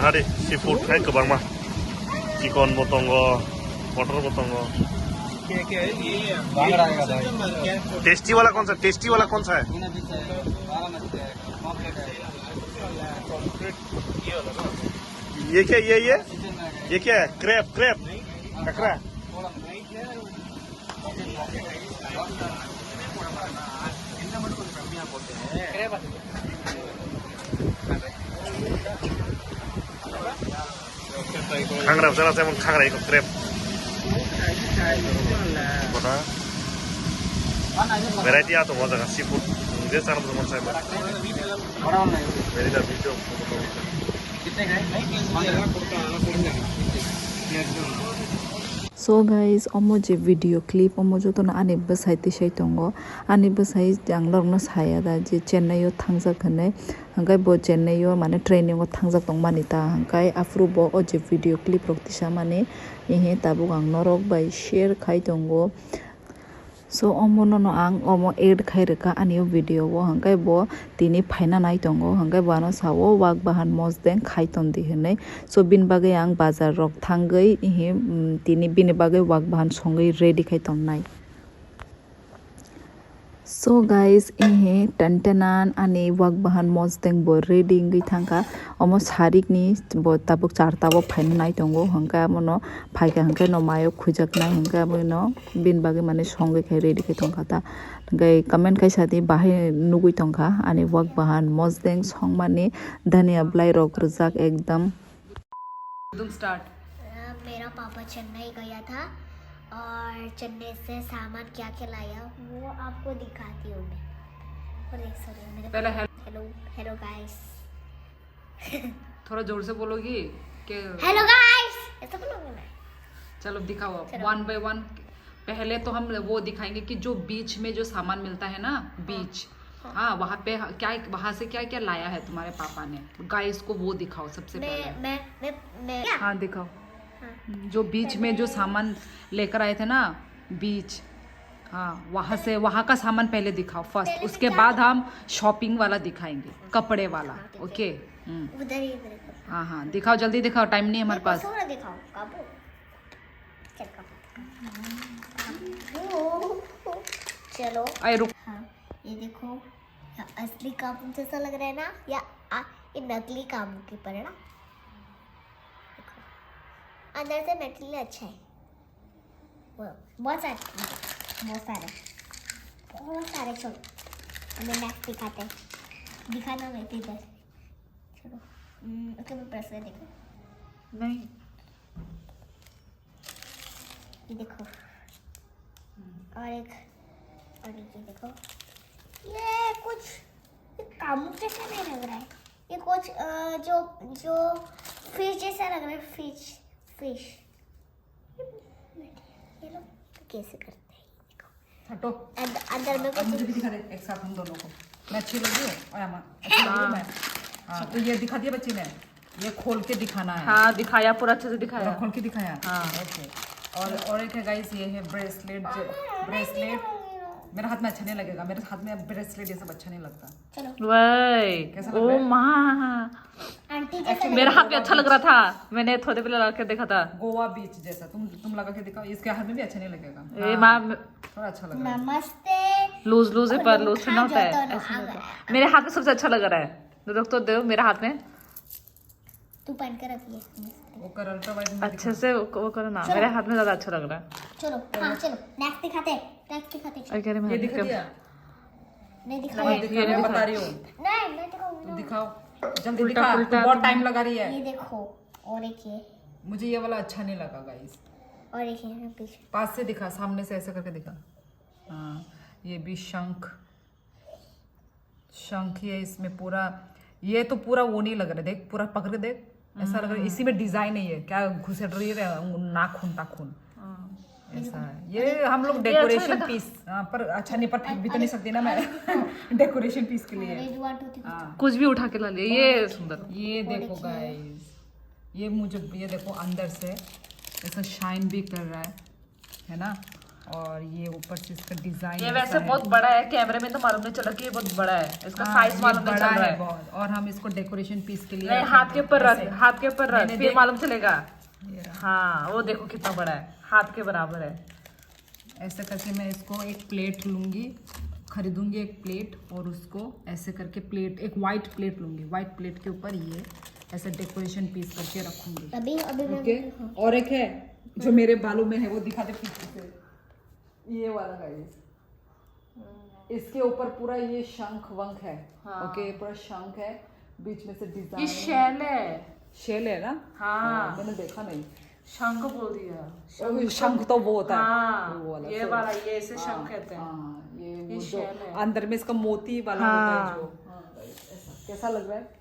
hari seafood hai kebang mah chicken botongo water botongo tasty वाला कौन सा है ये क्या ये क्या है क्रेप ककरा खांगरा जरा से मन खांगरा इको क्रेप बता वैरायटी आ तो बहुत जगह सी फूड मुझे सारा तो मन चाहिए मेरी दा video So guys, omo je video clip omo joto na ani basai ti sai tongo ani basai janglor no saya da je Chennai o thangjak khane hangai bo Chennai o mane training o thangjak tong mani ta hangai afru bo o je video clip rok tisa mane ehe tabu ang norok bai share khai tongo so omo no ang omo add khai reka ani video bo hangai bo tini phaina nai tongo hangai bo ano sawo wak bahan mosdeng khai ton di hene so bin bagai ang bazar rok thangai ehe tini bin bagai wak bahan songai ready khai ton nai so guys ehe tantanan ani wak bahan mosdeng bo ready ngai thangka omo sarik ni bo tabuk charta bo phaina nai tongo hangka mono phaika hangka no mayo khujak nai hangka mono bin bagai mane songai khai ready khai tongka ta gai comment khai sati bahai nugui tongka ani wak bahan mosdeng songmani dhania blai rok rujak ekdam start मेरा पापा चेन्नई गया था और चेन्नई से सामान क्या क्या लाया वो आपको दिखाती हूँ मैं और एक सॉरी मेरे पहले हेलो गाइस थोड़ा जोर से बोलोगी कि हेलो गाइस ऐसा बोलूंगी मैं चलो दिखाओ वन बाय वन पहले तो हम वो दिखाएंगे कि जो बीच में जो सामान मिलता है ना बीच हाँ वहाँ पे क्या वहाँ से क्या क्या लाया है तुम्हारे पापा ने गाइस को वो दिखाओ सबसे पहले मैं हाँ दिखाओ जो बीच में जो सामान लेकर आए थे ना बीच हाँ वहाँ का सामान पहले दिखाओ फर्स्ट उसके बाद हम शॉपिंग वाला दिखाएंगे कपड़े वाला ओके उधर ही हाँ हाँ दिखाओ जल्दी दिखाओ टाइम नहीं है हमारे पास दिखाओ काबू चलो आए रुक हाँ ये देखो असली काबू जैसा लग रहा है ना या ये नकली काबू की पर है ना अंदर से मटेरियल अच्छा है बहुत सारे छोड़ो हमें नेक्स्ट दिखाते हैं दिखाना मैं इधर चलो ओके मैं प्रेस कर देखो नहीं ये देखो और ये देखो ये कुछ कामू जैसा नहीं लग रहा है ये कुछ जो फिश जैसा लग रहा है फिश ये लोग कैसे करते हैं देखो हटो अंदर में अब मुझे भी दिखा दे एक साथ हम दोनों को मैं अच्छी लगी हूँ और अम्मा अच्छी लगी हूँ मैं हाँ तो ये दिखा दिया बच्ची ने ये खोल के दिखाना है हाँ दिखाया पूरा अच्छे से दिखाया खोल के दिखाया हाँ ओके और एक है गाइस ये है ब्रेसलेट मेरे हाथ में अच्छा नहीं लगेगा मेरे हाथ में ब्रेसलेट ये सब अच्छा नहीं लगता चलो वही कैसा ओ माँ आंटी मेरा हाथ भी अच्छा लग रहा था मैंने थोड़े पहले लगा के देखा था गोवा बीच जैसा तुम लगा के दिखाओ इसके हाथ में भी अच्छा नहीं लगेगा ए माँ थोड़ा अच्छा लग रहा है नमस्ते लूज है पर लूज ना होता है ऐसे नहीं होता। मेरे हाथ में सबसे अच्छा लग रहा है रख तो दो मेरे हाथ में तू पहन कर रखिए वो कर अल्ट्रा वाइड में अच्छे से वो करो ना मेरे हाथ में ज्यादा अच्छा लग रहा है चलो हाँ चलो नेक्स्ट दिखाते चलो। कह रहे ये दिखा दिया नहीं दिखाओ मैं बता रही हूँ नहीं मैं दिखाऊंगी तुम दिखाओ जल्दी दिखा तू बहुत टाइम लगा रही है ये देखो और एक ये मुझे ये वाला अच्छा नहीं लगा गाइस और एक ये पीछे पास से दिखा सामने से ऐसे करके दिखा हाँ ये भी शंख ही है इसमें पूरा ये तो पूरा वो नहीं लग रहा देख पूरा पकड़ के देख ऐसा लग रहा है इसी में डिजाइन नहीं है क्या घुसेड़ रही है नाखून ऐसा है ये हम लोग डेकोरेशन पीस पर अच्छा नहीं पर फेंक भी तो नहीं सकती ना मैं डेकोरेशन पीस के लिए कुछ भी उठा के ला लिया ये सुंदर ये देखो गाइस ये मुझे ये देखो अंदर से ऐसा शाइन भी कर रहा है ना और ये ऊपर से इसका डिजाइन ये वैसे बहुत बड़ा है, कैमरे में तो मालूम नहीं चला कि ये बहुत बड़ा है, इसका साइज मालूम नहीं चल रहा है बहुत। और हम इसको डेकोरेशन पीस के लिए नहीं, हाथ के ऊपर रख, हाथ के ऊपर रख, फिर मालूम चलेगा। ये रहा। हाँ वो देखो कितना बड़ा है, हाथ के बराबर है। ऐसे करके मैं इसको एक प्लेट लूंगी, खरीदूंगी एक प्लेट, और उसको ऐसे करके प्लेट, एक वाइट प्लेट लूंगी, वाइट प्लेट के ऊपर ये ऐसे डेकोरेशन पीस करके रखूंगी। अभी अभी मैं ओके। और एक है जो मेरे बालों में है, वो दिखा दे पीछे से, ये वाला गाइस। इसके ऊपर पूरा ये शंख वंख है। ओके, पूरा शंख है, बीच में से ये डिजाइन। शेल है। शेल है ना? हाँ मैंने देखा नहीं। शंख बोल दिया। शंख तो वो होता है, हाँ वो वाला। ये वाला, ये इसे शंख कहते हैं। हाँ, ये वो जो शेल है। अंदर में इसका मोती वाला होता है जो। हाँ, ऐसा कैसा लग रहा है?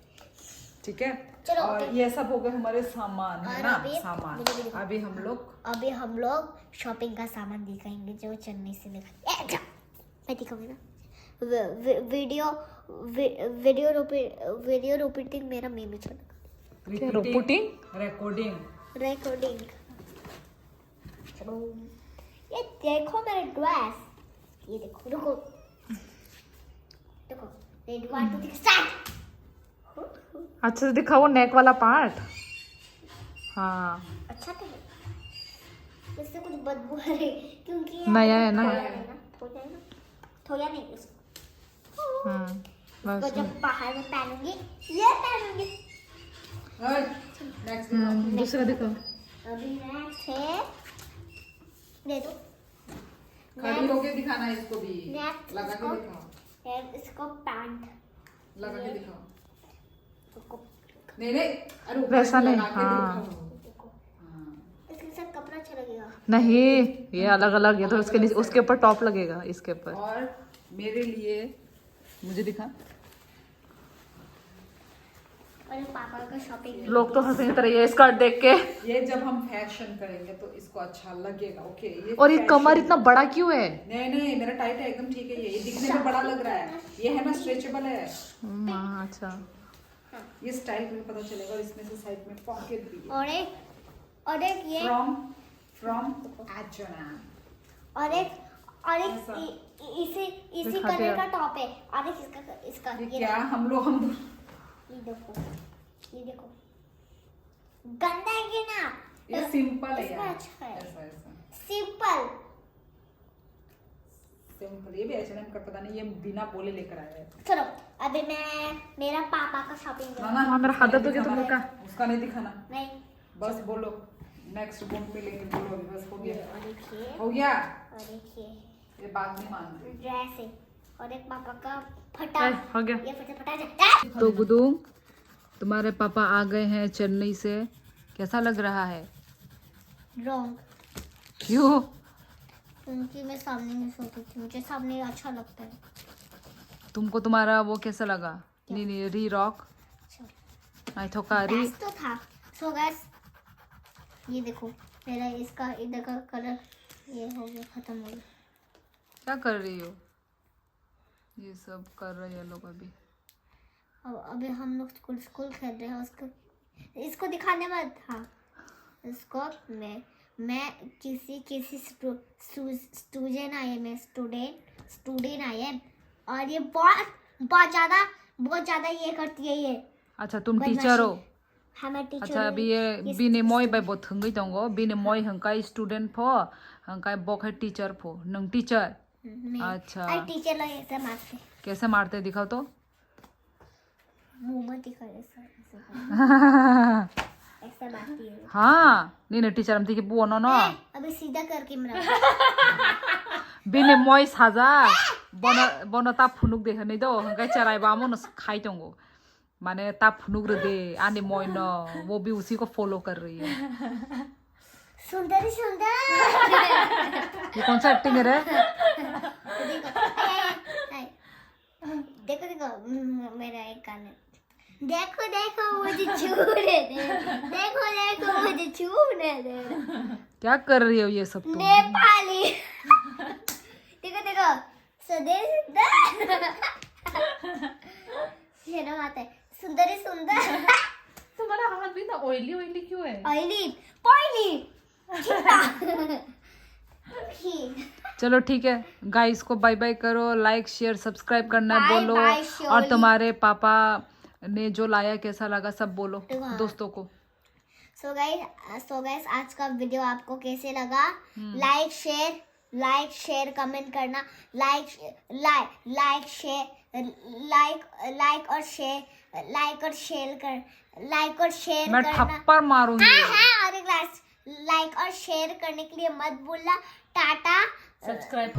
ठीक है। चलो, और ये सब हो गए हमारे सामान, है और ना? अभी- सामान। अभी हम लोग शॉपिंग का सामान दिखाएंगे जो चेन्नई से लेकर। मैं दिखाऊंगी ना। वीडियो रिपीटिंग मेरा मेमी चला। रिकॉर्डिंग। ये देखो मेरा ड्रेस, ये देखो, रुको देखो, रेडी 1 2 3 स्टार्ट। अच्छा से दिखा वो नेक वाला पार्ट। हाँ अच्छा तो है, इससे कुछ बदबू आ रही क्योंकि ये नया है ना। थोड़ा नहीं इसको बस तो जब बाहर में पहनूंगी, ये पहनूंगी। नेक्स्ट दूसरा दिखा। अभी नेक्स्ट है, दे दो खड़ी होके दिखाना इसको भी। नेक्स्ट लगा के दिखाओ, इसको पैंट लगा के दिखाओ। इसको नहीं, अरे ऊपर वैसा से नहीं, लगा के हाँ। दिखाओ। देखो, इसके साथ कपड़ा अच्छा लगेगा। नहीं, ये अलग अलग है तो उसके नीचे, उसके ऊपर टॉप लगेगा, इसके ऊपर। और मेरे लिए मुझे दिखा। और पापा का शॉपिंग लोग तो हंसने तरह ये स्कर्ट देख के। ये जब हम फैशन करेंगे तो इसको अच्छा लगेगा। ओके, और ये fashion- कमर इतना बड़ा क्यों है? नहीं, मेरा टाइट है एकदम, ठीक है। ये दिखने में बड़ा लग रहा है, ये है ना स्ट्रेचेबल है। अच्छा। ये स्टाइल में पता चलेगा। और इसमें से साइड में पॉकेट भी है। और एक ये फ्रॉम एचएनएम। और एक ऐसा। इसी दिखा कलर दिया। का टॉप है। और एक इसका ये ये क्या हम ये देखो गंदा है कि ना? ये सिंपल है इसमें यार। अच्छा है। ऐसा सिंपल। ये भी एचएनएम का पता नहीं, ये बिना बोले लेकर आया है। चलो अभी मैं मेरा पापा का शॉपिंग हाँ, मेरा हाथ दर्द हो गया तुम लोग का। उसका नहीं दिखाना, नहीं। बस बोलो नेक्स्ट बुक पे लेके बोलो। अभी बस हो गया, और एक ये हो गया। और एक ये बात नहीं मानती। ड्रेस है। और एक पापा का फटा, हो गया। ये फटा तो गुदुम, तुम्हारे पापा आ गए हैं चेन्नई से, कैसा लग रहा है? रॉन्ग, क्यों? क्योंकि मैं सामने नहीं सोती थी, मुझे सामने अच्छा लगता है। तुमको तुम्हारा वो कैसा लगा? नहीं, री रॉक नहीं थोका री। Best तो था। सो गाइस, ये देखो मेरा इसका इधर का कलर ये हो गया, खत्म हो गया। क्या कर रही हो? ये सब कर रहे हैं लोग अभी। अब अभी हम लोग स्कूल खेल रहे हैं। इसको दिखाने वाला था। इसको मैं किसी स्टूडेंट आई है, स्टूडेंट आई है। और ये बहुत ज्यादा ये करती है ये। अच्छा, तुम टीचर हो? हाँ मैं टीचर अच्छा, अभी ये बिने मोय बाय बहुत थंगई दंगो, बिने मोय हंकाई स्टूडेंट फो, हंकाई बोक है टीचर फो, नंग टीचर। अच्छा, टीचर लोग ऐसे मारते, कैसे मारते दिखाओ तो। मुंह में दिखा ऐसा मारती है। हाँ, नहीं टीचर हम थी बुआ नो। अभी सीधा करके मरा। बिने मोय साजा बनो ता फुनुक दे हनै दो हंकाई चराई बामो न खाई दंगो, माने ता फुनुक रे दे आने मोय न, वो भी उसी को फॉलो कर रही है। सुंदर। ये कौन सा एक्टिंग है रे? देखो मेरा एक कान है। देखो मुझे छूने दे। देखो मुझे छूने दे। क्या कर रही हो ये सब तुम? नेपाली। देखो सुंदर। ये ना बात है, सुंदर। तुम्हारा हाथ भी ना ऑयली क्यों है? ऑयली पॉइली। चलो ठीक है गाइस को बाय बाय करो, लाइक शेयर सब्सक्राइब करना Bye बोलो, bye, और Shirley. तुम्हारे पापा ने जो लाया कैसा लगा सब बोलो हाँ. दोस्तों को। सो गाइस आज का वीडियो आपको कैसे लगा? लाइक शेयर कमेंट करना, लाइक और शेयर मैं करना। थप्पड़ मारूंगी। हाँ, और एक लाइक और शेयर करने के लिए मत भूलना। टाटा। सब्सक्राइब